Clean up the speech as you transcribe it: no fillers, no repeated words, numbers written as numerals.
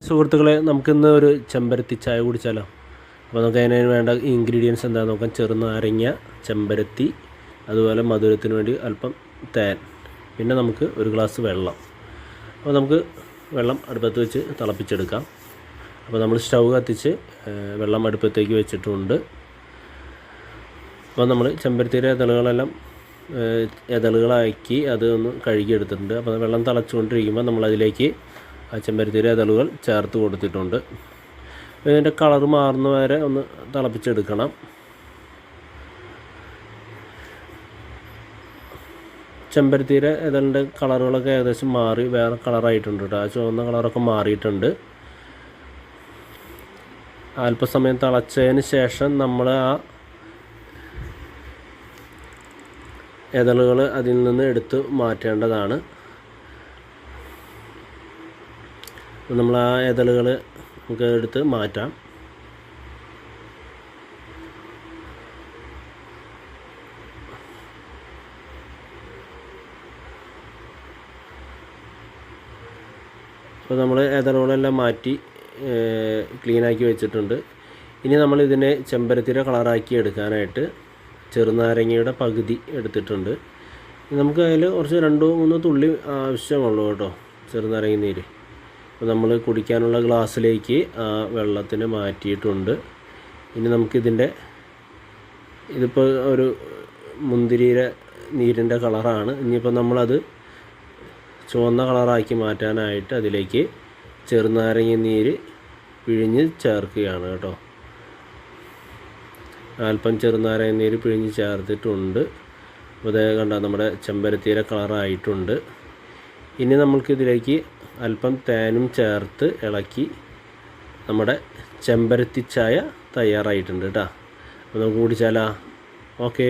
സുഹൃത്തുക്കളെ, നമുക്കിന്ന് ഒരു ചെമ്പരത്തി ചായ കുടിച്ചാലോ? അപ്പോൾ നമുക്ക് അതിന് വേണ്ട ഇൻഗ്രീഡിയൻസ് എന്താണെന്ന് നോക്കാം. ചെറുനാരങ്ങ, ചെമ്പരത്തി, അതുപോലെ മധുരത്തിന് വേണ്ടി അല്പം തേൻ, പിന്നെ നമുക്ക് ഒരു ഗ്ലാസ് വെള്ളം. അപ്പോൾ നമുക്ക് വെള്ളം അടുപ്പത്ത് വെച്ച് തിളപ്പിച്ചെടുക്കാം. അപ്പോൾ നമ്മൾ സ്റ്റൗ കത്തിച്ച് വെള്ളം അടുപ്പത്തേക്ക് വെച്ചിട്ടുണ്ട്. അപ്പോൾ നമ്മൾ ചെമ്പരത്തിയുടെ ഇതളുകളാക്കി അത് ഒന്ന് കഴുകിയെടുത്തിട്ടുണ്ട്. അപ്പോൾ വെള്ളം തിളച്ചുകൊണ്ടിരിക്കുമ്പോൾ നമ്മളതിലേക്ക് ആ ചെമ്പരത്തിയുടെ ഇതളുകൾ ചേർത്ത് കൊടുത്തിട്ടുണ്ട്. ഇതിൻ്റെ കളർ മാറുന്ന വരെ ഒന്ന് തിളപ്പിച്ചെടുക്കണം. ചെമ്പരത്തിയുടെ ഇതളിൻ്റെ കളറുകളൊക്കെ ഏകദേശം മാറി വേറെ കളറായിട്ടുണ്ട് കേട്ടോ. ആ ചുവന്ന കളറൊക്കെ മാറിയിട്ടുണ്ട്. അല്പസമയം തിളച്ചതിന് ശേഷം നമ്മൾ ആ ഇതളുകൾ അതിൽ നിന്ന് എടുത്ത് മാറ്റേണ്ടതാണ്. നമ്മൾ ആ ഇതളുകൾ നമുക്ക് എടുത്ത് മാറ്റാം. അപ്പോൾ നമ്മൾ ഇതളുകളെല്ലാം മാറ്റി ക്ലീനാക്കി വെച്ചിട്ടുണ്ട്. ഇനി നമ്മൾ ഇതിനെ ചെമ്പരത്തിയുടെ കളറാക്കി എടുക്കാനായിട്ട് ചെറുനാരങ്ങയുടെ പകുതി എടുത്തിട്ടുണ്ട്. നമുക്ക് അതിൽ കുറച്ച് 2-3 തുള്ളി ആവശ്യമുള്ളൂ കേട്ടോ, ചെറുനാരങ്ങ നീര്. അപ്പോൾ നമ്മൾ കുടിക്കാനുള്ള ഗ്ലാസ്സിലേക്ക് ആ വെള്ളത്തിന് മാറ്റിയിട്ടുണ്ട്. ഇനി ഇതിപ്പോൾ ഒരു മുന്തിരിയുടെ നീരിൻ്റെ കളറാണ്. ഇനിയിപ്പോൾ നമ്മളത് ചുവന്ന കളറാക്കി മാറ്റാനായിട്ട് അതിലേക്ക് ചെറുനാരങ്ങ നീര് പിഴിഞ്ഞ് ചേർക്കുകയാണ് കേട്ടോ. അല്പം ചെറുനാരങ്ങ നീര് പിഴിഞ്ഞ് ചേർത്തിട്ടുണ്ട്. അപ്പോൾ അതേ കണ്ട നമ്മുടെ ചെമ്പരത്തിയുടെ കളറായിട്ടുണ്ട്. ഇനി നമുക്കിതിലേക്ക് അല്പം തേനും ചേർത്ത് ഇളക്കി നമ്മുടെ ചെമ്പരത്തി ചായ തയ്യാറായിട്ടുണ്ട് കേട്ടോ. അപ്പോൾ നമുക്ക് കുടിച്ചാലോ? ഓക്കേ.